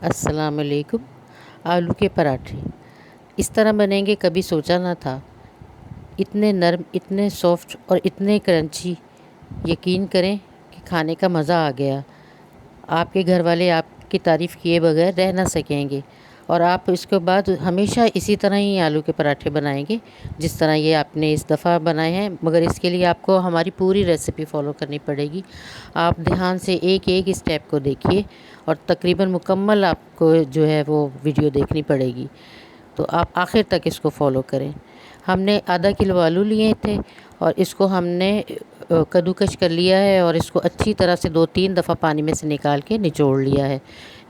अस्सलाम वालेकुम। आलू के पराठे इस तरह बनेंगे कभी सोचा ना था। इतने नरम, इतने सॉफ्ट और इतने क्रंची, यकीन करें कि खाने का मज़ा आ गया। आपके घर वाले आपकी तारीफ़ किए बगैर रह ना सकेंगे और आप इसके बाद हमेशा इसी तरह ही आलू के पराठे बनाएंगे जिस तरह ये आपने इस दफ़ा बनाए हैं। मगर इसके लिए आपको हमारी पूरी रेसिपी फॉलो करनी पड़ेगी। आप ध्यान से एक एक स्टेप को देखिए और तकरीबन मुकम्मल आपको जो है वो वीडियो देखनी पड़ेगी, तो आप आखिर तक इसको फॉलो करें। हमने आधा किलो आलू लिए थे और इसको हमने कद्दूकश कर लिया है और इसको अच्छी तरह से 2-3 दफ़ा पानी में से निकाल के निचोड़ लिया है।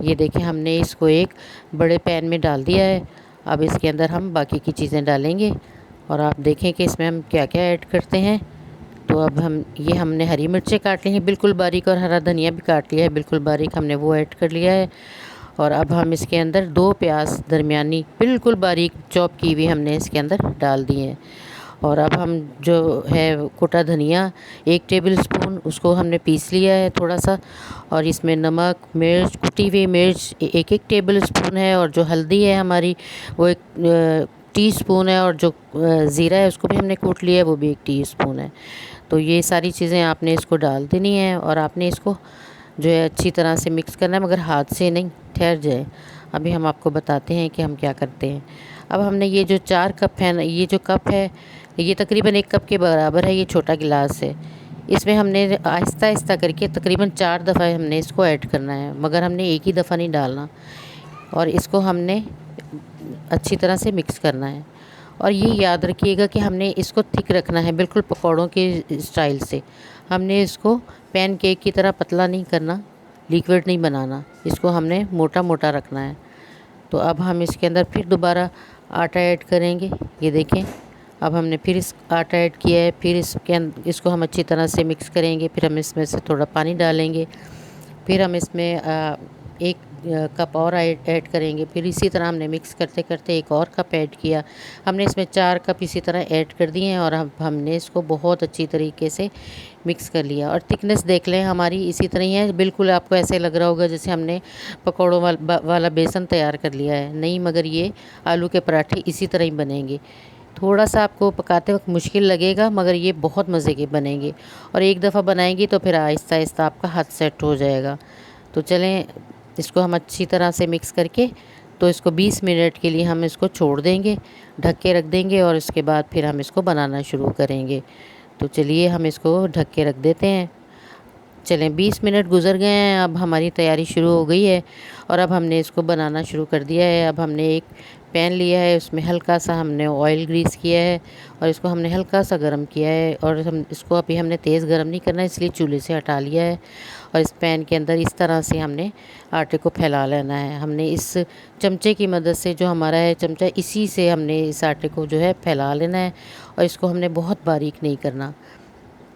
ये देखें, हमने इसको एक बड़े पैन में डाल दिया है। अब इसके अंदर हम बाकी की चीज़ें डालेंगे और आप देखें कि इसमें हम क्या क्या ऐड करते हैं। तो अब हमने हरी मिर्चें काट ली हैं बिल्कुल बारीक और हरा धनिया भी काट लिया है बिल्कुल बारीक, हमने वो ऐड कर लिया है। और अब हम इसके अंदर 2 प्याज दरमियानी बिल्कुल बारीक चॉप की हुई हमने इसके अंदर डाल दिए हैं। और अब हम जो है कुटा धनिया 1 टेबल स्पून उसको हमने पीस लिया है थोड़ा सा। और इसमें नमक, मिर्च, कुटी हुई मिर्च 1-1 टेबल स्पून है। और जो हल्दी है हमारी वो 1 टीस्पून है। और जो ज़ीरा है उसको भी हमने कूट लिया है, वो भी 1 टीस्पून है। तो ये सारी चीज़ें आपने इसको डाल देनी है और आपने इसको जो है अच्छी तरह से मिक्स करना है, मगर हाथ से नहीं, ठहर जाए। अभी हम आपको बताते हैं कि हम क्या करते हैं। अब हमने ये जो 4 कप है ना, ये जो कप है ये तकरीबन 1 कप के बराबर है, ये छोटा गिलास है। इसमें हमने आहिस्ता आहिस्ता करके तकरीबन 4 दफ़ा हमने इसको ऐड करना है, मगर हमने एक ही दफ़ा नहीं डालना। और इसको हमने अच्छी तरह से मिक्स करना है। और ये याद रखिएगा कि हमने इसको थिक रखना है, बिल्कुल पकौड़ों के स्टाइल से। हमने इसको पैन केक की तरह पतला नहीं करना, लिक्विड नहीं बनाना, इसको हमने मोटा मोटा रखना है। तो अब हम इसके अंदर फिर दोबारा आटा ऐड करेंगे। ये देखें, अब हमने फिर इस आटा ऐड किया है, फिर इसको हम अच्छी तरह से मिक्स करेंगे। फिर हम इसमें से थोड़ा पानी डालेंगे, फिर हम इसमें 1 कप और ऐड करेंगे। फिर इसी तरह हमने मिक्स करते करते 1 और कप ऐड किया। हमने इसमें 4 कप इसी तरह ऐड कर दिए हैं और अब हमने इसको बहुत अच्छी तरीके से मिक्स कर लिया। और थिकनेस देख लें, हमारी इसी तरह ही है, बिल्कुल आपको ऐसे लग रहा होगा जैसे हमने पकौड़ों वाला बेसन तैयार कर लिया है। नहीं, मगर ये आलू के पराठे इसी तरह ही बनेंगे। थोड़ा सा आपको पकाते वक्त मुश्किल लगेगा, मगर ये बहुत मज़े के बनेंगे। और एक दफ़ा बनाएंगी तो फिर आहिस्ता आहिस्ता आपका हाथ सेट हो जाएगा। तो चलें, इसको हम अच्छी तरह से मिक्स करके तो इसको 20 मिनट के लिए हम इसको छोड़ देंगे, ढक के रख देंगे। और इसके बाद फिर हम इसको बनाना शुरू करेंगे। तो चलिए हम इसको ढक के रख देते हैं। चलें, 20 मिनट गुज़र गए हैं, अब हमारी तैयारी शुरू हो गई है और अब हमने इसको बनाना शुरू कर दिया है। अब हमने एक पैन लिया है, उसमें हल्का सा हमने ऑयल ग्रीस किया है और इसको हमने हल्का सा गर्म किया है। और हम इसको अभी हमने तेज़ गर्म नहीं करना, इसलिए चूल्हे से हटा लिया है। और इस पैन के अंदर इस तरह से हमने आटे को फैला लेना है। हमने इस चमचे की मदद से, जो हमारा है चमचा, इसी से हमने इस आटे को जो है फैला लेना है और इसको हमने बहुत बारीक नहीं करना।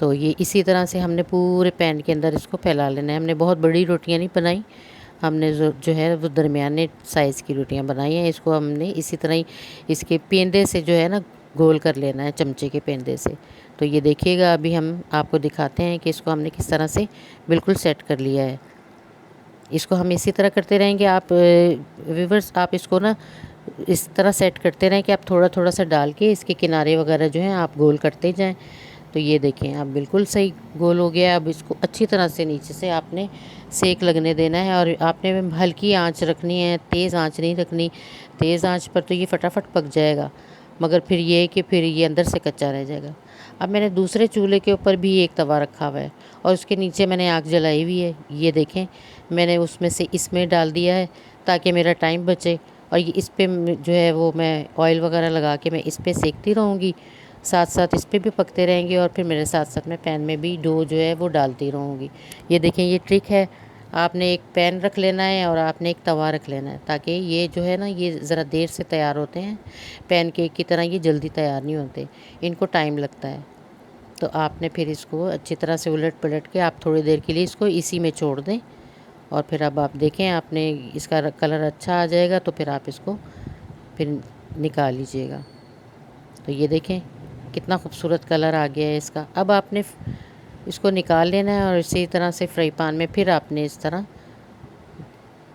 तो ये इसी तरह से हमने पूरे पैन के अंदर इसको फैला लेना है। हमने बहुत बड़ी रोटियां नहीं बनाई, हमने जो है वो दरमियाने साइज़ की रोटियां बनाई हैं। इसको हमने इसी तरह ही इसके पेंदे से जो है ना गोल कर लेना है, चमचे के पेंदे से। तो ये देखिएगा, अभी हम आपको दिखाते हैं कि इसको हमने किस तरह से बिल्कुल सेट कर लिया है। इसको हम इसी तरह करते रहेंगे। आप व्यूअर्स, आप इसको ना इस तरह सेट करते रहें कि आप थोड़ा थोड़ा सा डाल के इसके किनारे वगैरह जो हैं आप गोल करते जाएं। तो ये देखें, अब बिल्कुल सही गोल हो गया। अब इसको अच्छी तरह से नीचे से आपने सेक लगने देना है और आपने हल्की आंच रखनी है, तेज़ आंच नहीं रखनी। तेज़ आंच पर तो ये फटाफट पक जाएगा, मगर फिर ये है कि फिर ये अंदर से कच्चा रह जाएगा। अब मैंने दूसरे चूल्हे के ऊपर भी एक तवा रखा हुआ है और उसके नीचे मैंने आग जलाई हुई है। ये देखें, मैंने उसमें से इसमें डाल दिया है ताकि मेरा टाइम बचे। और ये इस पे जो है वो मैं ऑयल वगैरह लगा के मैं इस पे सेकती रहूँगी, साथ साथ इस पे भी पकते रहेंगे और फिर मेरे साथ साथ मैं पैन में भी डो जो है वो डालती रहूँगी। ये देखें, ये ट्रिक है। आपने एक पैन रख लेना है और आपने एक तवा रख लेना है, ताकि ये जो है ना ये ज़रा देर से तैयार होते हैं। पैन केक की तरह ये जल्दी तैयार नहीं होते, इनको टाइम लगता है। तो आपने फिर इसको अच्छी तरह से उलट पलट के आप थोड़ी देर के लिए इसको इसी में छोड़ दें। और फिर अब आप देखें, आपने इसका कलर अच्छा आ जाएगा तो फिर आप इसको फिर निकाल लीजिएगा। तो ये देखें कितना खूबसूरत कलर आ गया है इसका। अब आपने इसको निकाल लेना है और इसी तरह से फ्राई पैन में फिर आपने इस तरह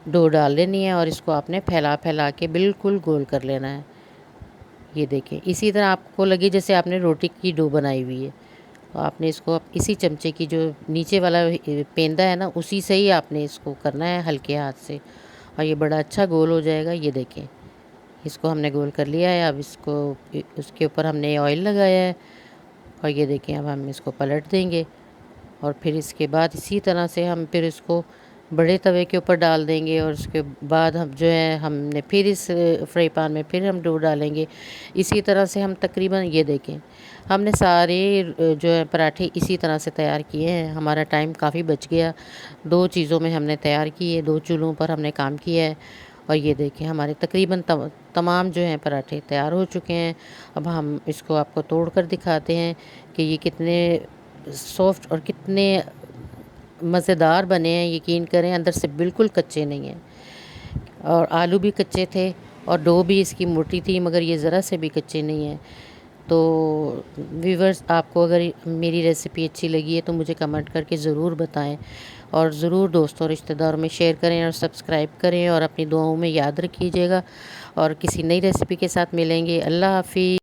डो डाल लेनी है और इसको आपने फैला फैला के बिल्कुल गोल कर लेना है। ये देखें, इसी तरह आपको लगे जैसे आपने रोटी की डो बनाई हुई है, तो आपने इसको इसी चमचे की जो नीचे वाला पेंदा है ना, उसी से ही आपने इसको करना है हल्के हाथ से, और ये बड़ा अच्छा गोल हो जाएगा। ये देखें, इसको हमने गोल कर लिया है। अब इसको उसके ऊपर हमने ऑयल लगाया है, और ये देखें अब हम इसको पलट देंगे, और फिर इसके बाद इसी तरह से हम फिर इसको बड़े तवे के ऊपर डाल देंगे, और उसके बाद हम जो है हमने फिर इस फ्राई पैन में फिर हम डो डालेंगे। इसी तरह से हम तकरीबन, ये देखें, हमने सारे जो है पराठे इसी तरह से तैयार किए हैं। हमारा टाइम काफ़ी बच गया, 2 चीज़ों में हमने तैयार किए, 2 चूल्हों पर हमने काम किया है। और ये देखें, हमारे तकरीबन तमाम जो हैं पराठे तैयार हो चुके हैं। अब हम इसको आपको तोड़ कर दिखाते हैं कि ये कितने सॉफ्ट और कितने मज़ेदार बने हैं। यकीन करें, अंदर से बिल्कुल कच्चे नहीं हैं, और आलू भी कच्चे थे, और डो भी इसकी मोटी थी, मगर ये ज़रा से भी कच्चे नहीं हैं। तो व्यूवर्स, आपको अगर मेरी रेसिपी अच्छी लगी है तो मुझे कमेंट करके ज़रूर बताएं, और ज़रूर दोस्तों रिश्तेदारों में शेयर करें और सब्सक्राइब करें, और अपनी दुआओं में याद रखिएगा। और किसी नई रेसिपी के साथ मिलेंगे। अल्लाह हाफ़िज़।